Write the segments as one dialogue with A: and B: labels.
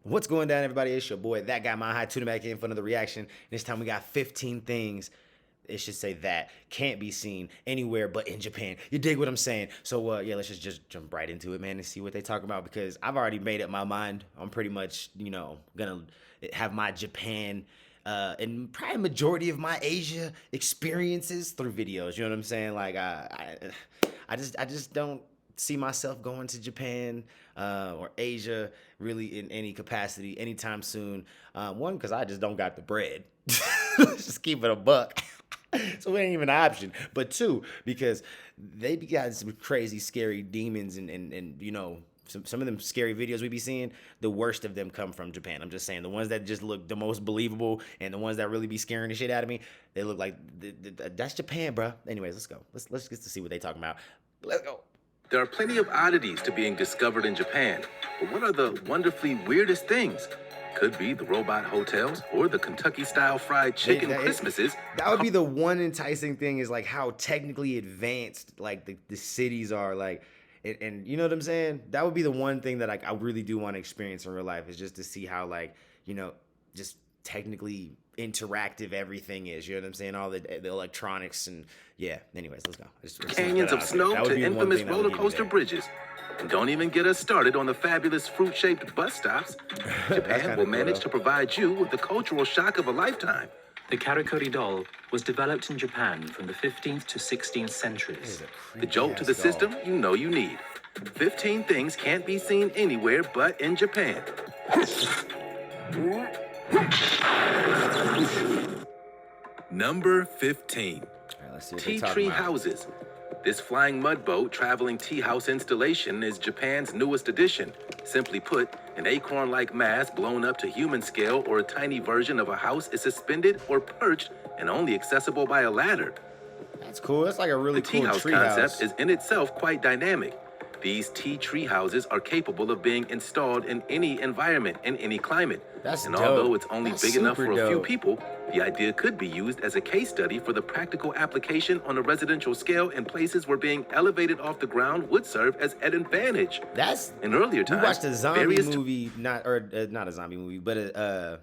A: What's going down, everybody? It's your boy, That Guy My High, tuning back in for another reaction. And this time we got 15 things, it should say that, can't be seen anywhere but in Japan. You dig what I'm saying? So, yeah, let's just jump right into it, man, and see what they talk about, because I've already made up my mind. I'm pretty much, gonna have my Japan and probably majority of my Asia experiences through videos. You know what I'm saying? Like, I just don't see myself going to Japan or Asia really in any capacity anytime soon. One, because I just don't got the bread. Let's just keep it a buck. So it ain't even an option. But two, because they be got some crazy, scary demons and some of them scary videos we be seeing, the worst of them come from Japan. I'm just saying, the ones that just look the most believable and the ones that really be scaring the shit out of me, they look like that's Japan, bro. Anyways, let's go. Let's get to see what they talking about. Let's go.
B: There are plenty of oddities to being discovered in Japan, but what are the wonderfully weirdest things? Could be the robot hotels or the Kentucky-style fried chicken Christmases.
A: That would be the one enticing thing, is like how technically advanced like the cities are, like, and you know what I'm saying? That would be the one thing that I really do want to experience in real life, is just to see how, like, just technically interactive everything is. You know what I'm saying? All the electronics and yeah. Anyways, let's go.
B: Canyons of snow to infamous roller coaster bridges. And don't even get us started on the fabulous fruit-shaped bus stops. Japan will manage to provide you with the cultural shock of a lifetime.
C: The KARAKURI doll was developed in Japan from the 15th to 16th centuries.
B: The jolt to the system you know you need. 15 things can't be seen anywhere but in Japan. Number 15. Tea tree houses. This flying mud boat traveling tea house installation is Japan's newest addition. Simply put, an acorn-like mass blown up to human scale or a tiny version of a house is suspended or perched and only accessible by a ladder.
A: That's cool. That's like a really cool
B: tree house. The tea house concept is in itself quite dynamic. These tea tree houses are capable of being installed in any environment, in any climate. And although it's only big enough for a few people, the idea could be used as a case study for the practical application on a residential scale in places where being elevated off the ground would serve as an advantage.
A: That's
B: in earlier times.
A: We watched a zombie movie, not a zombie movie, but a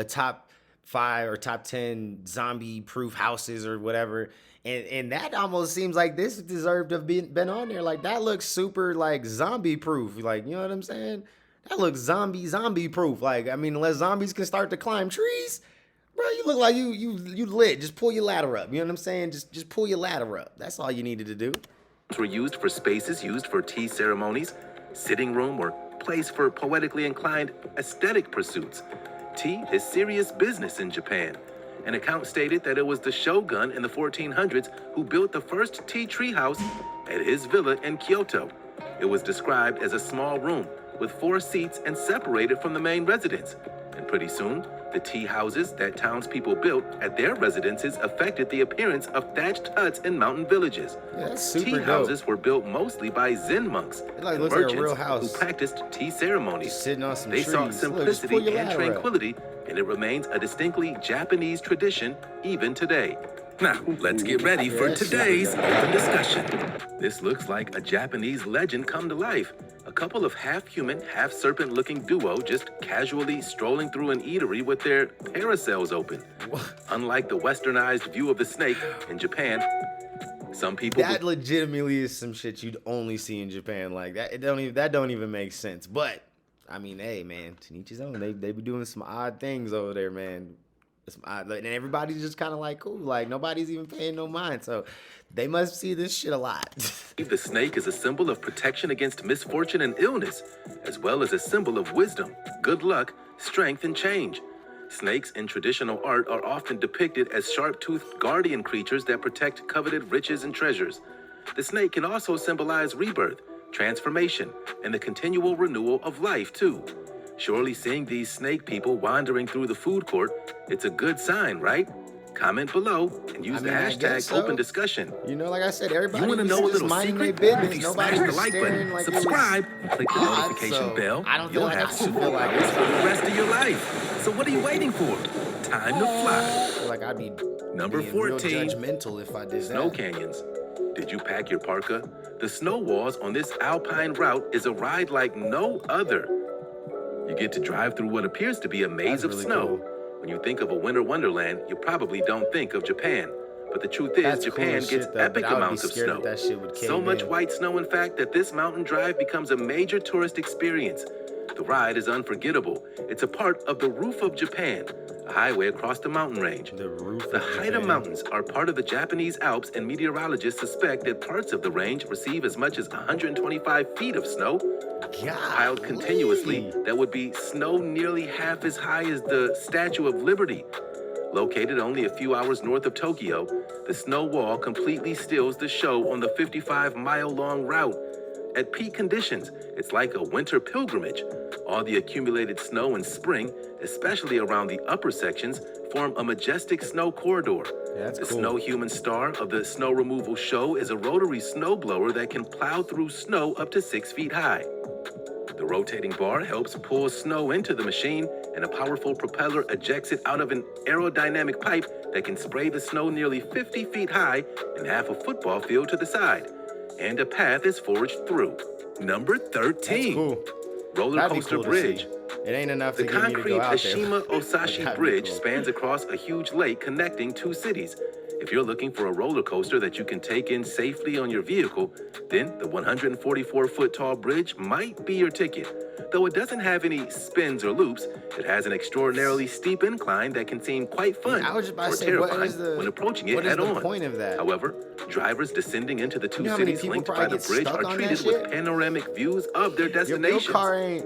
A: top 5 or top 10 zombie-proof houses or whatever. And that almost seems like this deserved to have been on there. Like, that looks super, like, zombie-proof. Like, you know what I'm saying? That looks zombie-proof. Like, I mean, unless zombies can start to climb trees, bro, you look like you lit. Just pull your ladder up. You know what I'm saying? Just pull your ladder up. That's all you needed to do.
B: Were used for spaces used for tea ceremonies, sitting room, or place for poetically inclined aesthetic pursuits. Tea is serious business in Japan. An account stated that it was the shogun in the 1400s who built the first tea tree house at his villa in Kyoto. It was described as a small room with 4 seats and separated from the main residence. And pretty soon, the tea houses that townspeople built at their residences affected the appearance of thatched huts in mountain villages.
A: Yeah, that's super
B: tea houses were built mostly by Zen monks and
A: looks
B: merchants
A: like a real house.
B: who practiced tea ceremonies.
A: Just sitting on some
B: they
A: trees.
B: sought simplicity and tranquility, and it remains a distinctly Japanese tradition even today. Now, let's get ready for today's open discussion. This looks like a Japanese legend come to life. A couple of half-human, half-serpent-looking duo just casually strolling through an eatery with their parasails open. Unlike the westernized view of the snake in Japan, some people...
A: That legitimately is some shit you'd only see in Japan. Like, that don't even make sense. But, I mean, hey, man, to each his own. They be doing some odd things over there, man. And everybody's just kind of like, cool, like, nobody's even paying no mind, so they must see this shit a lot.
B: The snake is a symbol of protection against misfortune and illness, as well as a symbol of wisdom, good luck, strength, and change. Snakes in traditional art are often depicted as sharp-toothed guardian creatures that protect coveted riches and treasures. The snake can also symbolize rebirth, transformation, and the continual renewal of life, too. Surely seeing these snake people wandering through the food court, it's a good sign, right? Comment below and use the hashtag open discussion.
A: You know, like I said, everybody
B: you know a little secret?
A: Business.
B: Smash the like button, like subscribe, and click the notification bell. You'll have superpowers for the rest of your life. So what are you waiting for? Time to fly.
A: I feel like I'd be
B: Number 14.
A: Real judgmental if I did
B: Snow canyons. Did you pack your parka? The snow walls on this alpine route is a ride like no other. You get to drive through what appears to be a maze
A: That's
B: of
A: really
B: snow.
A: cool.
B: When you think of a winter wonderland, you probably don't think of Japan. But the truth is,
A: That's cool
B: Japan
A: as
B: gets
A: shit, though,
B: epic
A: but I would be
B: amounts of
A: scared
B: snow.
A: that shit would
B: So
A: cave
B: much
A: in.
B: white snow, in fact, that this mountain drive becomes a major tourist experience. The ride is unforgettable. It's a part of the roof of Japan, a highway across the mountain range.
A: The roof
B: The
A: of
B: Haida
A: Japan.
B: Mountains are part of the Japanese Alps, and meteorologists suspect that parts of the range receive as much as 125 feet of snow piled continuously. That would be snow nearly half as high as the Statue of Liberty. Located only a few hours north of Tokyo, the snow wall completely steals the show on the 55-mile-long route. At peak conditions, it's like a winter pilgrimage. All the accumulated snow in spring, especially around the upper sections, form a majestic snow corridor.
A: Yeah, that's
B: The
A: cool.
B: snow human star of the snow removal show is a rotary snowblower that can plow through snow up to 6 feet high. The rotating bar helps pull snow into the machine, and a powerful propeller ejects it out of an aerodynamic pipe that can spray the snow nearly 50 feet high and half a football field to the side. And a path is forged through. Number 13.
A: That's cool.
B: Roller
A: That'd be
B: Coaster
A: cool to
B: Bridge.
A: see. It ain't enough
B: The
A: to get me to
B: concrete
A: go out there.
B: Ashima Osashi
A: That'd be
B: Bridge
A: cool.
B: spans across a huge lake connecting two cities. If you're looking for a roller coaster that you can take in safely on your vehicle, then the 144-foot tall bridge might be your ticket. Though it doesn't have any spins or loops, it has an extraordinarily steep incline that can seem quite fun
A: I was just about
B: or
A: to say, what
B: terrifying
A: is the-
B: when approaching it
A: what is
B: head
A: the
B: on.
A: point of that?
B: However, drivers descending into the two
A: You know how many
B: cities
A: people
B: linked by
A: probably
B: the
A: get
B: bridge
A: stuck
B: are
A: on that
B: treated with
A: shit?
B: panoramic views of their
A: Your
B: destinations.
A: car ain't.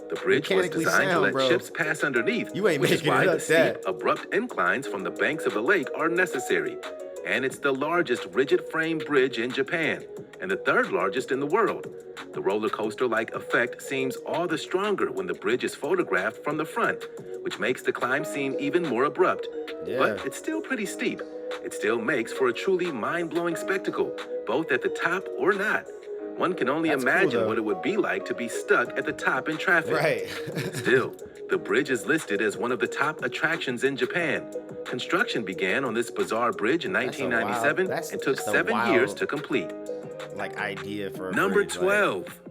B: The bridge was
A: mechanically
B: designed to
A: sound,
B: let
A: bro.
B: ships pass underneath,
A: You ain't
B: which is
A: making
B: why
A: it
B: the
A: up
B: steep,
A: that.
B: abrupt inclines from the banks of the lake are necessary. And it's the largest rigid frame bridge in Japan, and the third largest in the world. The roller coaster-like effect seems all the stronger when the bridge is photographed from the front, which makes the climb seem even more abrupt.
A: Yeah.
B: But it's still pretty steep. It still makes for a truly mind-blowing spectacle, both at the top or not. One can only
A: That's cool,
B: imagine
A: though.
B: what it would be like to be stuck at the top in traffic.
A: Right.
B: Still, the bridge is listed as one of the top attractions in Japan. Construction began on this bizarre bridge in
A: That's a wild-
B: 1997
A: that's
B: and took
A: just a
B: 7
A: wild-
B: years to complete.
A: Like idea for a
B: Number
A: bridge, like,
B: 12.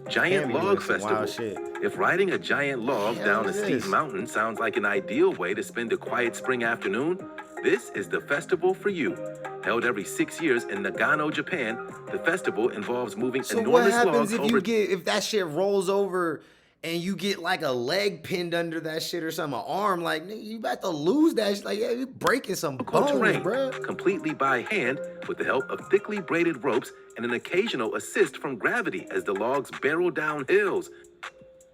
B: Giant
A: be
B: Log
A: doing some
B: Festival.
A: wild shit.
B: If riding a giant log
A: Hell
B: down a
A: is
B: steep
A: this?
B: mountain sounds like an ideal way to spend a quiet spring afternoon, this is the festival for you. Held every 6 years in Nagano, Japan, the festival involves moving
A: So what
B: enormous
A: happens
B: logs
A: if
B: over
A: if that shit rolls over and you get like a leg pinned under that shit or something, an arm? Like, nigga, you about to lose that shit. Like, yeah, you breaking some bones,
B: terrain,
A: bro.
B: completely by hand with the help of thickly braided ropes and an occasional assist from gravity as the logs barrel down hills.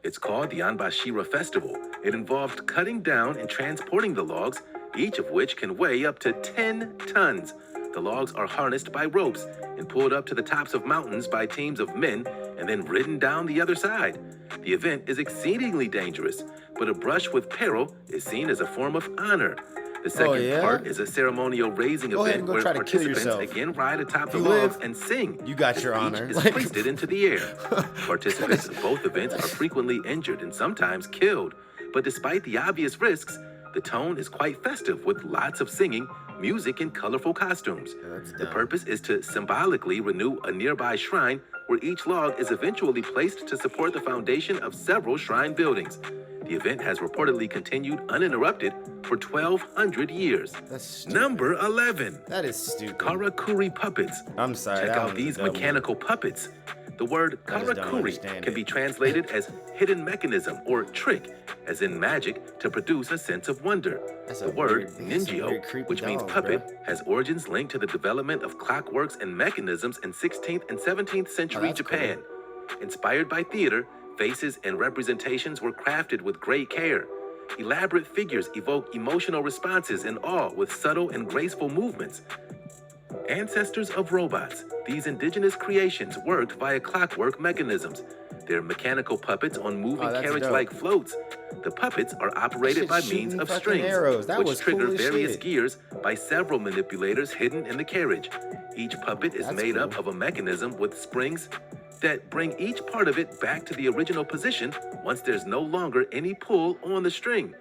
B: It's called the Anbashira Festival. It involved cutting down and transporting the logs, each of which can weigh up to 10 tons. The logs are harnessed by ropes and pulled up to the tops of mountains by teams of men and then ridden down the other side. The event is exceedingly dangerous, but a brush with peril is seen as a form of honor. The second
A: yeah?
B: part is a ceremonial raising
A: Go ahead
B: event
A: and go
B: where
A: try to kill
B: participants
A: yourself.
B: again ride atop the
A: You
B: logs
A: live,
B: and sing.
A: you got
B: as
A: your
B: each
A: honor.
B: is
A: Like-
B: hoisted into the air. Participants in both events are frequently injured and sometimes killed. But despite the obvious risks, the tone is quite festive with lots of singing, music, and colorful costumes.
A: That's
B: The
A: dope.
B: purpose is to symbolically renew a nearby shrine where each log is eventually placed to support the foundation of several shrine buildings. The event has reportedly continued uninterrupted for 1,200 years.
A: That's stupid.
B: Number 11.
A: That is stupid.
B: Karakuri puppets.
A: I'm sorry.
B: Check
A: that
B: out
A: one's
B: these
A: a dumb one.
B: mechanical puppets. The word
A: I just don't
B: karakuri
A: understand
B: can
A: it.
B: be translated as hidden mechanism or trick, as in magic, to produce a sense of wonder.
A: That's
B: The
A: a
B: word
A: weird- that's a
B: ninjio,
A: weird, creepy
B: which means
A: dog,
B: puppet,
A: bruh.
B: has origins linked to the development of clockworks and mechanisms in 16th and 17th century
A: that's
B: Japan. Inspired by theater, faces and representations were crafted with great care. Elaborate figures evoke emotional responses in awe with subtle and graceful movements. Ancestors of robots, these indigenous creations worked via clockwork mechanisms. They're mechanical puppets on moving
A: that's
B: carriage-like floats. The puppets are operated
A: shit's
B: by
A: shooting
B: means of
A: fucking
B: strings,
A: arrows. That
B: which
A: was
B: trigger
A: cool as
B: various
A: shit.
B: gears by several manipulators hidden in the carriage. Each puppet is
A: That's
B: made up
A: cool.
B: of a mechanism with springs that bring each part of it back to the original position once there's no longer any pull on the string.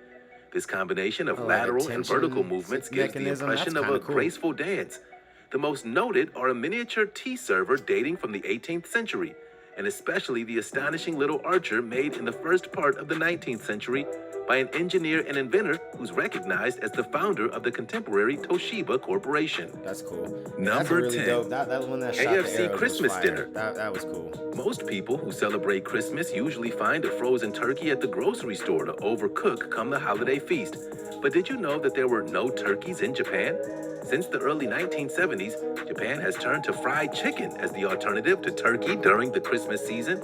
B: This combination of
A: Oh, like
B: lateral and
A: tension
B: vertical movements gives the
A: mechanism?
B: impression
A: That's
B: of a
A: kinda cool.
B: graceful dance. The most noted are a miniature tea server dating from the 18th century and especially the astonishing little archer made in the first part of the 19th century by an engineer and inventor who's recognized as the founder of the contemporary Toshiba Corporation.
A: That's cool.
B: Number
A: That's really
B: 10.
A: dope. That one that shot the
B: KFC
A: arrows was
B: Christmas
A: fire.
B: dinner.
A: That was cool.
B: Most people who celebrate Christmas usually find a frozen turkey at the grocery store to overcook come the holiday feast. But did you know that there were no turkeys in Japan? Since the early 1970s, Japan has turned to fried chicken as the alternative to turkey during the Christmas season,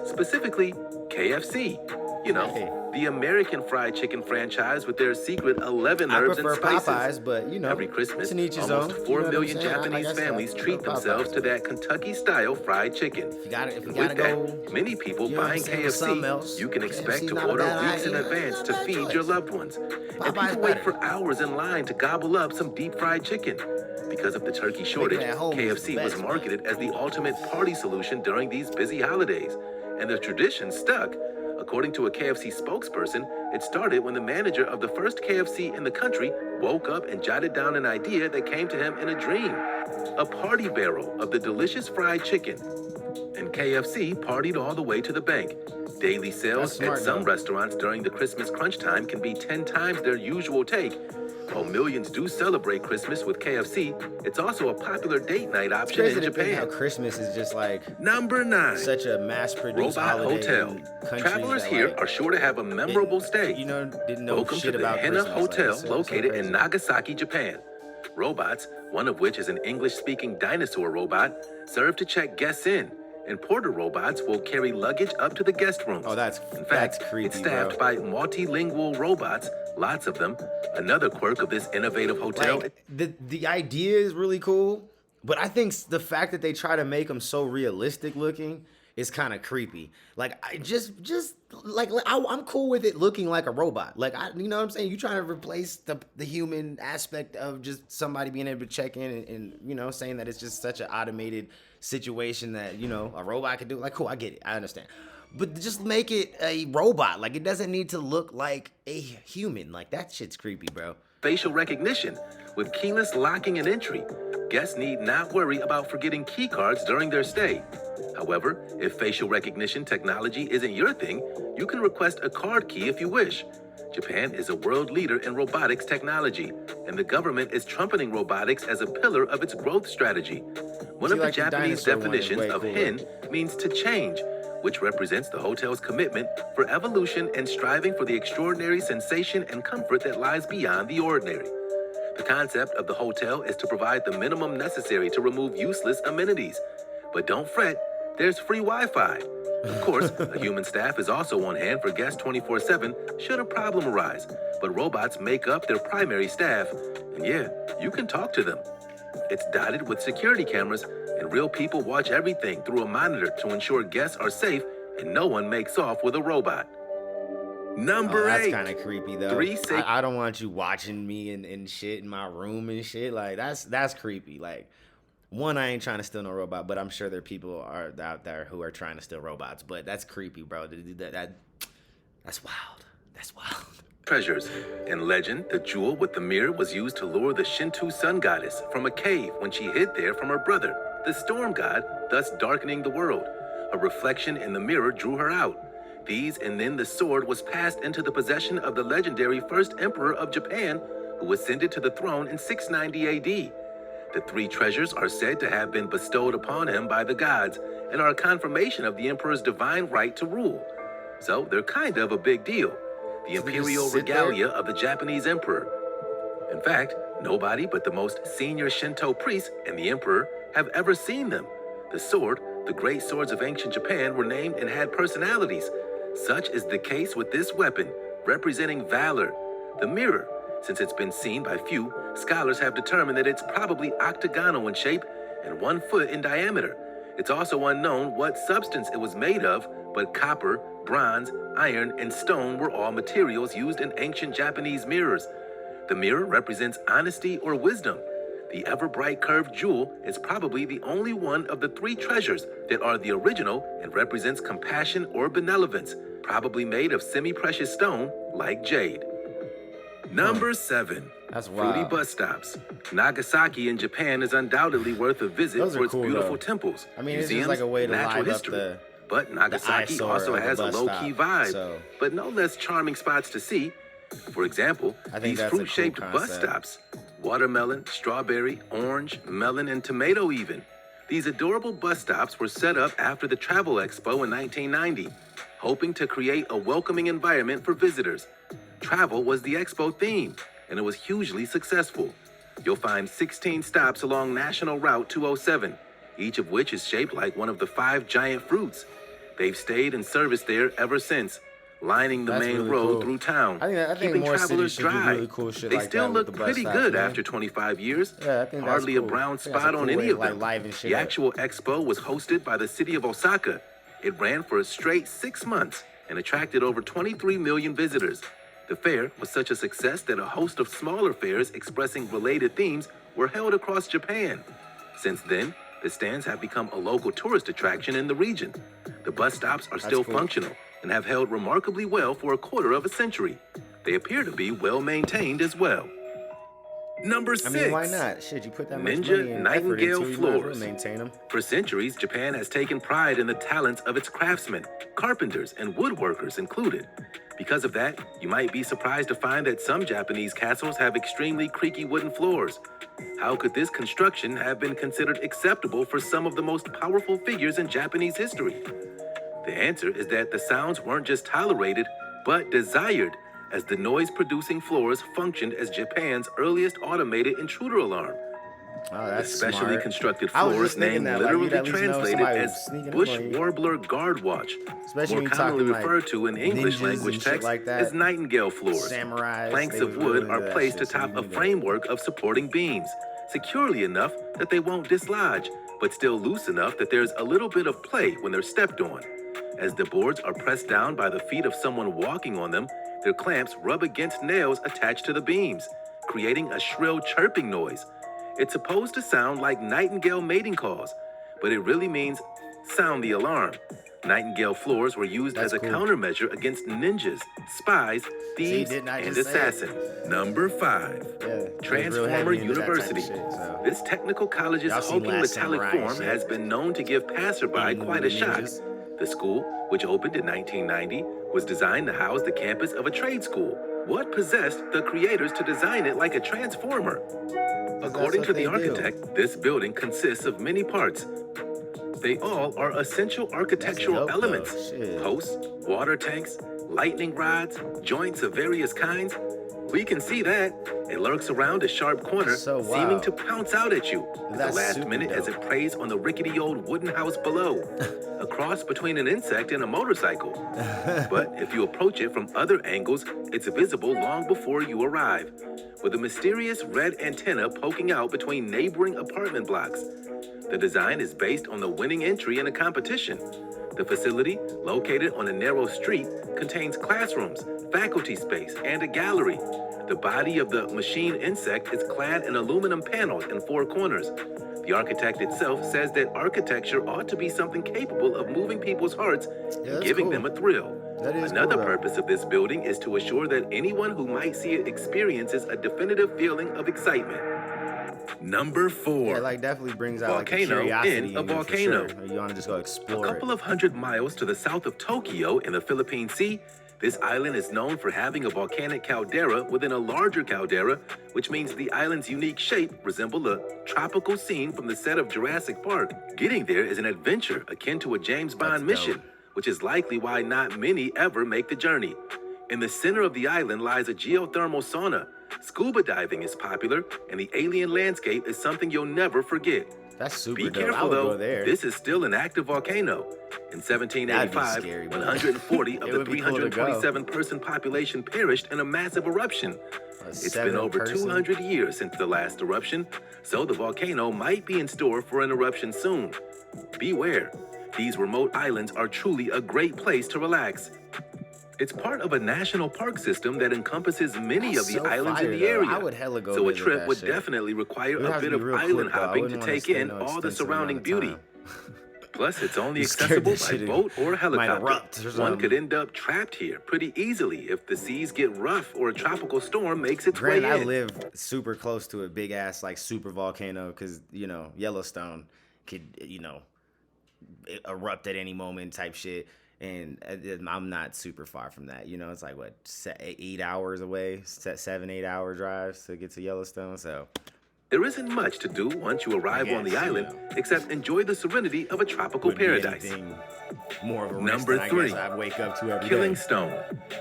B: specifically KFC. You know,
A: Hey.
B: the American fried chicken franchise with their secret 11
A: I
B: herbs and
A: prefer
B: spices.
A: Popeyes, but you know,
B: Every Christmas,
A: to each his
B: almost
A: own.
B: 4
A: You know what I'm
B: million
A: saying?
B: Japanese
A: guess
B: families
A: I
B: treat
A: prefer
B: themselves
A: Popeyes.
B: to that Kentucky-style fried chicken.
A: If you gotta
B: With
A: go.
B: that, many people
A: you know what I'm
B: buying
A: saying, with something
B: KFC,
A: else,
B: you can
A: KFC
B: expect to
A: not a
B: order
A: bad
B: weeks in
A: idea.
B: advance
A: Not a
B: to
A: bad
B: feed
A: choice.
B: your loved ones. And
A: Popeye's
B: people wait
A: better.
B: for hours in line to gobble up some deep fried chicken. Because of the turkey shortage,
A: at home is the
B: KFC was
A: best,
B: marketed as the ultimate party solution during these busy holidays. And the tradition stuck. According to a KFC spokesperson, it started when the manager of the first KFC in the country woke up and jotted down an idea that came to him in a dream. A party barrel of the delicious fried chicken. And KFC partied all the way to the bank. Daily sales
A: That's smart,
B: at some
A: though.
B: restaurants during the Christmas crunch time can be 10 times their usual take. While millions do celebrate Christmas with KFC, it's also a popular date night
A: It's
B: option
A: crazy
B: in
A: to think how
B: Japan.
A: Christmas is just like
B: Number 9.
A: such a mass-produced
B: Robot
A: holiday
B: Hotel.
A: in countries
B: Travelers
A: that,
B: here
A: like,
B: are sure to have a memorable stay.
A: You know, didn't know
B: Welcome
A: shit
B: to the
A: about
B: Hina
A: Christmas.
B: Hotel,
A: Like, it's so
B: located
A: crazy.
B: in Nagasaki, Japan. Robots, one of which is an English-speaking dinosaur robot, serve to check guests in, and porter robots will carry luggage up to the guest rooms.
A: Oh, that's
B: In fact,
A: creepy,
B: it's staffed by multilingual robots, lots of them. Another quirk of this innovative hotel.
A: Like, the idea is really cool, but I think the fact that they try to make them so realistic looking is kind of creepy. Like, I'm cool with it looking like a robot. Like, you know what I'm saying? You trying to replace the human aspect of just somebody being able to check in and you know, saying that it's just such an automated situation that, you know, a robot could do. Like, cool, I get it, I understand. But just make it a robot. Like, it doesn't need to look like a human. Like, that shit's creepy, bro.
B: Facial recognition with keyless locking and entry. Guests need not worry about forgetting key cards during their stay. However, if facial recognition technology isn't your thing, you can request a card key if you wish. Japan is a world leader in robotics technology, and the government is trumpeting robotics as a pillar of its growth strategy. One of the
A: like the
B: Japanese
A: dinosaur one is
B: definitions
A: way
B: of
A: cooler.
B: hin means to change, which represents the hotel's commitment for evolution and striving for the extraordinary sensation and comfort that lies beyond the ordinary. The concept of the hotel is to provide the minimum necessary to remove useless amenities. But don't fret, there's free Wi-Fi. Of course, a human staff is also on hand for guests 24/7 should a problem arise. But robots make up their primary staff, and yeah, you can talk to them. It's dotted with security cameras, and real people watch everything through a monitor to ensure guests are safe and no one makes off with a robot. Number
A: That's
B: 8.
A: kind of creepy though.
B: 3 safe.
A: I don't want you watching me and shit in my room and shit. Like, that's creepy. Like, one, I ain't trying to steal no robot, but I'm sure there are people out there who are trying to steal robots. But that's creepy, bro. That's wild. That's wild.
B: Treasures. In legend, the jewel with the mirror was used to lure the Shinto sun goddess from a cave when she hid there from her brother, the storm god, thus darkening the world. A reflection in the mirror drew her out. These and then the sword was passed into the possession of the legendary first emperor of Japan, who ascended to the throne in 690 AD. The 3 treasures are said to have been bestowed upon him by the gods and are a confirmation of the emperor's divine right to rule. So they're kind of a big deal. The
A: So they just
B: imperial
A: sit there?
B: regalia of the Japanese emperor. In fact, nobody but the most senior Shinto priest and the emperor have ever seen them. The sword, the great swords of ancient Japan, were named and had personalities. Such is the case with this weapon, representing valor. The mirror, since it's been seen by few, scholars have determined that it's probably octagonal in shape and 1 foot in diameter. It's also unknown what substance it was made of, but copper, bronze, iron, and stone were all materials used in ancient Japanese mirrors. The mirror represents honesty or wisdom. The ever-bright curved jewel is probably the only one of the 3 treasures that are the original and represents compassion or benevolence, probably made of semi-precious stone like jade. Number 7.
A: That's
B: Fruity
A: wild.
B: bus stops. Nagasaki in Japan is undoubtedly worth a visit
A: Those
B: for
A: are
B: its
A: cool,
B: beautiful
A: though.
B: temples,
A: I mean, it's
B: museums,
A: just like a way to
B: natural
A: live
B: history.
A: up
B: But Nagasaki
A: eyesore
B: also
A: of a
B: has a
A: bus
B: low-key
A: stop,
B: vibe,
A: so
B: but no less charming spots to see. For example,
A: I think
B: these
A: that's a cool
B: fruit-shaped bus
A: concept.
B: stops: watermelon, strawberry, orange, melon, and tomato even. These adorable bus stops were set up after the Travel Expo in 1990, hoping to create a welcoming environment for visitors. Travel was the expo theme, and it was hugely successful. You'll find 16 stops along National Route 207, each of which is shaped like one of the 5 giant fruits. They've stayed in service there ever since, lining the
A: That's
B: main
A: really
B: road
A: cool.
B: through town,
A: I think
B: keeping
A: more
B: travelers
A: cities should do
B: dry.
A: really cool shit
B: They
A: like
B: still
A: that with
B: look
A: the bus
B: pretty
A: stops,
B: good
A: man.
B: after 25 years.
A: Yeah, I think that's
B: Hardly
A: cool.
B: a brown
A: I think that's
B: spot
A: a
B: on
A: cool
B: any
A: way
B: of
A: to,
B: them.
A: liven shit
B: The
A: up.
B: actual expo was hosted by the city of Osaka. It ran for a straight 6 months and attracted over 23 million visitors. The fair was such a success that a host of smaller fairs expressing related themes were held across Japan. Since then, the stands have become a local tourist attraction in the region. The bus stops are still
A: cool.
B: functional and have held remarkably well for a quarter of a century. They appear to be well maintained as well. Number 6.
A: I mean, why not? Shit, you put that much
B: Ninja
A: money and
B: Nightingale
A: effort into it, you might as well
B: floors.
A: maintain them.
B: For centuries, Japan has taken pride in the talents of its craftsmen, carpenters, and woodworkers included. Because of that, you might be surprised to find that some Japanese castles have extremely creaky wooden floors. How could this construction have been considered acceptable for some of the most powerful figures in Japanese history? The answer is that the sounds weren't just tolerated, but desired, as the noise-producing floors functioned as Japan's earliest automated intruder alarm.
A: Oh, that's
B: Specially
A: smart.
B: constructed
A: I was
B: floors
A: just thinking
B: named
A: that, like, you'd
B: literally
A: at least know
B: translated
A: somebody
B: as
A: was sneaking up
B: bush
A: on you.
B: warbler guard watch,
A: Especially
B: more
A: when you're
B: commonly
A: talking, like,
B: referred to in English
A: ninjas
B: language
A: and shit
B: text
A: like that.
B: as nightingale floors.
A: Samurais,
B: Planks
A: they
B: of
A: was
B: wood
A: really
B: are
A: into that
B: placed
A: shit, so
B: atop
A: you
B: a
A: need to-
B: framework of supporting beams, securely enough that they won't dislodge, but still loose enough that there's a little bit of play when they're stepped on. As the boards are pressed down by the feet of someone walking on them, their clamps rub against nails attached to the beams, creating a shrill chirping noise. It's supposed to sound like nightingale mating calls, but it really means sound the alarm. Nightingale floors were used
A: That's
B: as a
A: cool.
B: countermeasure against ninjas, spies, thieves,
A: didn't I
B: and
A: just say it?
B: assassins. Number 5.
A: Yeah, they was real
B: Transformer
A: heavy into that type of
B: University.
A: shit, so.
B: This technical college's
A: Y'all seen
B: hulking
A: Last
B: metallic
A: Samurai and
B: form
A: shit.
B: has been known to give passerby
A: Eating
B: quite a
A: the
B: shock.
A: ninjas.
B: The school, which opened in 1990, was designed to house the campus of a trade school. What possessed the creators to design it like a transformer? According
A: what
B: to the
A: they do.
B: architect, this building consists of many parts. They all are essential architectural
A: dope, though.
B: elements:
A: Shit.
B: posts, water tanks, lightning rods, joints of various kinds. We can see that. It lurks around a sharp corner,
A: So
B: seeming
A: wild.
B: to pounce out at you at the
A: That's
B: last
A: super
B: minute as
A: dope.
B: it preys on the rickety old wooden house below. A cross between an insect and a motorcycle. But if you approach it from other angles, it's visible long before you arrive, with a mysterious red antenna poking out between neighboring apartment blocks. The design is based on the winning entry in a competition. The facility, located on a narrow street, contains classrooms, faculty space, and a gallery. The body of the machine insect is clad in aluminum panels in 4 corners. The architect itself says that architecture ought to be something capable of moving people's hearts and
A: that's
B: giving
A: cool.
B: them a thrill.
A: That is
B: Another
A: cool, though.
B: purpose of this building is to assure that anyone who might see it experiences a definitive feeling of excitement. Number 4.
A: Yeah, like definitely brings out like the
B: Volcano
A: curiosity
B: in a
A: you for
B: volcano.
A: sure. You want to just go
B: A
A: explore
B: couple
A: it.
B: of hundred miles to the south of Tokyo in the Philippine Sea, this island is known for having a volcanic caldera within a larger caldera, which means the island's unique shape resembles a tropical scene from the set of Jurassic Park. Getting there is an adventure akin to a James Bond
A: That's dope.
B: mission, which is likely why not many ever make the journey. In the center of the island lies a geothermal sauna. Scuba diving is popular, and the alien landscape is something you'll never forget.
A: That's super
B: Be
A: dope. I
B: careful
A: would
B: though,
A: go there.
B: this is still an active volcano. In 1785,
A: scary, but
B: 140 of
A: it
B: the
A: would be cool to go.
B: 327-person population perished in a massive eruption. It's been over
A: 7-person?
B: 200 years since the last eruption, so the volcano might be in store for an eruption soon. Beware, these remote islands are truly a great place to relax. It's part of a national park system that encompasses many of the
A: So
B: islands in
A: fire,
B: the
A: though.
B: area.
A: I would hella go
B: So a
A: visit
B: trip
A: that
B: would
A: shit.
B: definitely require
A: It would
B: a
A: have to
B: bit
A: be
B: of
A: real
B: island
A: quick, though. I
B: hopping to
A: wouldn't wanna
B: take
A: stay
B: in
A: no
B: all the
A: extensive
B: surrounding
A: amount of
B: beauty.
A: time.
B: Plus, it's only
A: You scared
B: accessible
A: this
B: by
A: shit
B: boat or
A: might
B: helicopter.
A: erupt or
B: One
A: something.
B: could end up trapped here pretty easily if the seas get rough or a tropical storm makes its
A: Granted,
B: way
A: I
B: in.
A: live super close to a big ass like super volcano because Yellowstone could erupt at any moment type shit. And I'm not super far from that. You know, it's like, what, 8 hours away, 7-8 hour drives to get to Yellowstone. So
B: There isn't much to do once you arrive on the
A: guess,
B: island,
A: yeah.
B: except enjoy the serenity of a tropical
A: wouldn't be
B: paradise.
A: anything more of a risk
B: Number
A: than I
B: 3,
A: guess I wake up to every
B: Killing
A: day.
B: Stone.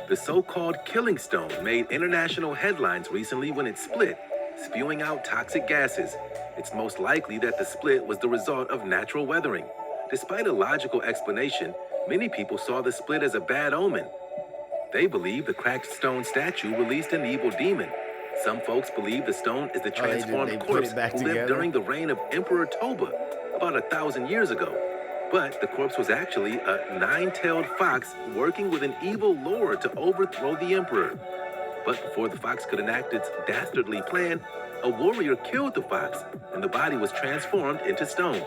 B: The so-called Killing Stone made international headlines recently when it split, spewing out toxic gases. It's most likely that the split was the result of natural weathering. Despite a logical explanation, many people saw the split as a bad omen. They believe the cracked stone statue released an evil demon. Some folks believe the stone is the transformed
A: they put
B: corpse
A: it back
B: who lived
A: together?
B: during the reign of Emperor Toba about 1,000 years ago. But the corpse was actually a nine-tailed fox working with an evil lord to overthrow the emperor. But before the fox could enact its dastardly plan, a warrior killed the fox, and the body was transformed into stone.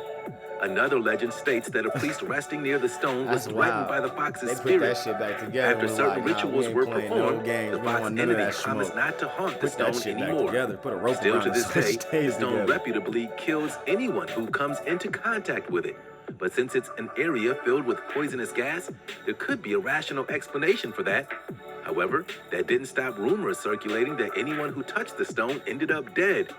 B: Another legend states that a priest resting near the stone was
A: That's
B: threatened
A: wild.
B: by the fox's
A: They put
B: spirit.
A: that shit back together.
B: After
A: and
B: certain
A: like, nah,
B: rituals
A: we
B: were
A: ain't playing no
B: performed,
A: games.
B: the
A: We don't
B: fox
A: want none of
B: entity
A: that
B: promised
A: smoke.
B: not to haunt the
A: Put that
B: stone
A: shit back
B: anymore.
A: together. Put a rope
B: Still
A: around
B: to
A: it
B: this
A: so it
B: day,
A: stays
B: the stone
A: together.
B: reputably kills anyone who comes into contact with it. But since it's an area filled with poisonous gas, there could be a rational explanation for that. However, that didn't stop rumors circulating that anyone who touched the stone ended up dead.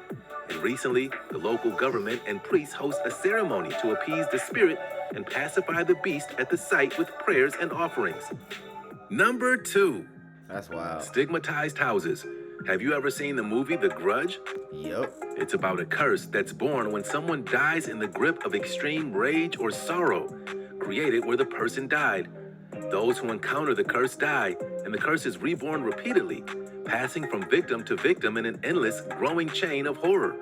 B: And recently, the local government and priests host a ceremony to appease the spirit and pacify the beast at the site with prayers and offerings. Number 2,
A: That's wild.
B: Stigmatized houses. Have you ever seen the movie The Grudge?
A: Yep.
B: It's about a curse that's born when someone dies in the grip of extreme rage or sorrow, created where the person died. Those who encounter the curse die, and the curse is reborn repeatedly, passing from victim to victim in an endless, growing chain of horror.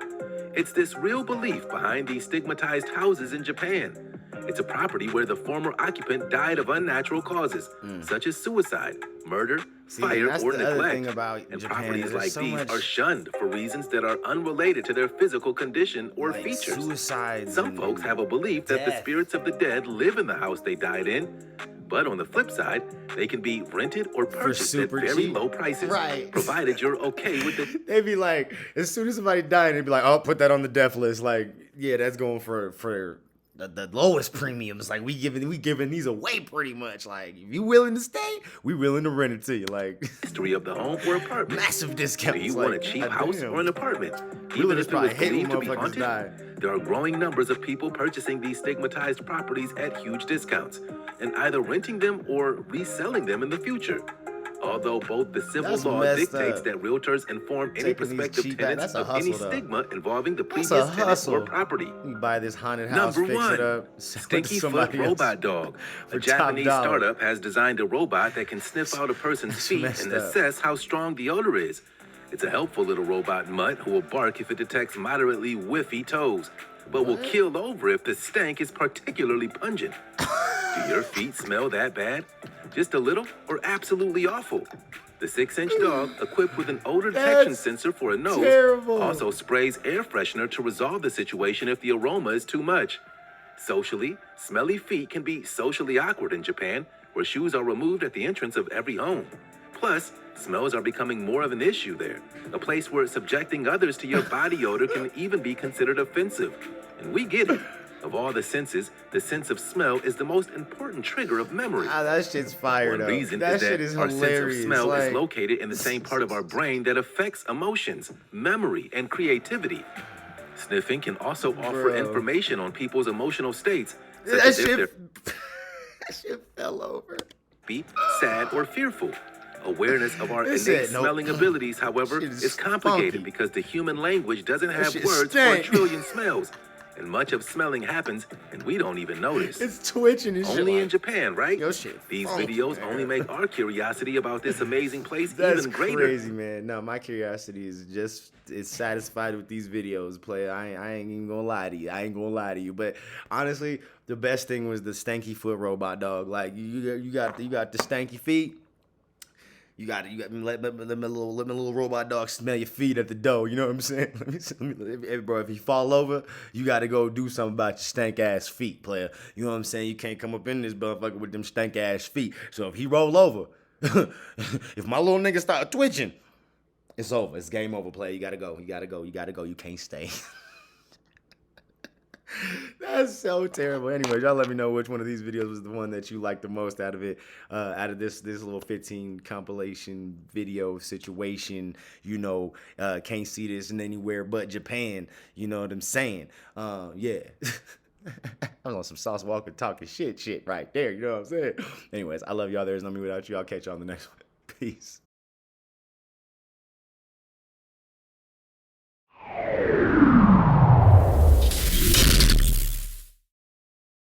B: It's this real belief behind these stigmatized houses in Japan. It's a property where the former occupant died of unnatural causes, such as suicide, murder,
A: See,
B: fire,
A: that's
B: or
A: the other
B: neglect.
A: thing about
B: And
A: Japan
B: properties
A: is
B: like
A: there's so
B: these
A: much,
B: are shunned for reasons that are unrelated to their physical condition or
A: like,
B: features.
A: suicides.
B: Some
A: and
B: folks have a belief that the
A: death.
B: spirits of the dead live in the house they died in, but on the flip side, they can be rented or purchased at
A: super
B: very
A: cheap.
B: low prices,
A: Right.
B: provided you're okay with it.
A: They'd be like, as soon as somebody died, they'd be like, "Oh, put that on the death list." Like, yeah, that's going for the lowest premiums. Like, we giving these away pretty much. Like, if you willing to stay, we willing to rent it to you. Like,
B: History of the home or apartment.
A: massive discounts.
B: Do you
A: like,
B: want a cheap
A: God
B: house
A: damn.
B: or an apartment?
A: Really
B: Even
A: just
B: if it was
A: probably hate when
B: believed to be
A: motherfuckers
B: haunted,
A: die.
B: there are growing numbers of people purchasing these stigmatized properties at huge discounts and either renting them or reselling them in the future. Although both the civil
A: That's
B: law
A: messed
B: dictates
A: up.
B: that realtors inform any
A: Taking these
B: prospective
A: cheap
B: tenants
A: that's a
B: of any
A: hustle, though.
B: stigma involving the
A: That's
B: previous
A: a
B: tenant or
A: hustle.
B: property.
A: You buy this haunted house,
B: Number
A: fix
B: 1,
A: it up, sell it to
B: Stinky Foot
A: somebody else.
B: Robot Dog.
A: for
B: A
A: top
B: Japanese
A: dollar.
B: startup has designed a robot that can sniff out a person's
A: It's
B: feet
A: messed
B: and
A: up.
B: assess how strong the odor is. It's a helpful little robot mutt who will bark if it detects moderately whiffy toes, but will keel over if the stank is particularly pungent. Do your feet smell that bad? Just a little or absolutely awful? The 6-inch dog, equipped with an odor detection
A: That's
B: sensor for a nose,
A: terrible.
B: also sprays air freshener to resolve the situation if the aroma is too much. Socially, smelly feet can be socially awkward in Japan, where shoes are removed at the entrance of every home. Plus, smells are becoming more of an issue there, a place where subjecting others to your body odor can even be considered offensive. And we get it. Of all the senses, the sense of smell is the most important trigger of memory.
A: Ah, that shit's fire
B: One
A: though.
B: reason
A: That
B: is
A: shit
B: that
A: is
B: our
A: hilarious.
B: sense of smell
A: like,
B: is located in the same part of our brain that affects emotions, memory, and creativity. Sniffing can also offer
A: Bro.
B: information on people's emotional states, such
A: that
B: as if
A: shit,
B: they're
A: that shit fell over.
B: happy, sad, or fearful. Awareness of our
A: This
B: innate
A: shit, nope.
B: smelling abilities, however,
A: Shit is
B: is complicated
A: funky.
B: because the human language doesn't have
A: shit
B: words for a
A: stank.
B: trillion smells. And much of smelling happens, and we don't even notice.
A: It's twitching and shit.
B: Only in
A: like,
B: Japan, right?
A: Yo, shit
B: These
A: funky,
B: videos
A: man.
B: only make our curiosity about this amazing place
A: That's
B: even greater.
A: crazy, man. No, my curiosity is satisfied with these videos, player. I ain't even gonna lie to you. But honestly, the best thing was the stanky foot robot dog. Like you got the stanky feet. You got let my little robot dog smell your feet at the door. You know what I'm saying? Hey, bro, if he fall over, you got to go do something about your stank ass feet, player. You know what I'm saying? You can't come up in this motherfucker with them stank ass feet. So if he roll over, if my little nigga start twitching, it's over. It's game over, player. You gotta go. You can't stay. That's so terrible. Anyway, y'all let me know which one of these videos was the one that you liked the most out of it, out of this little 15 compilation video situation. You know, can't see this in anywhere but Japan. You know what I'm saying? Yeah. I was on some Sauce Walker talking shit right there. You know what I'm saying? Anyways, I love y'all. There's no me without you. I'll catch y'all on the next one. Peace.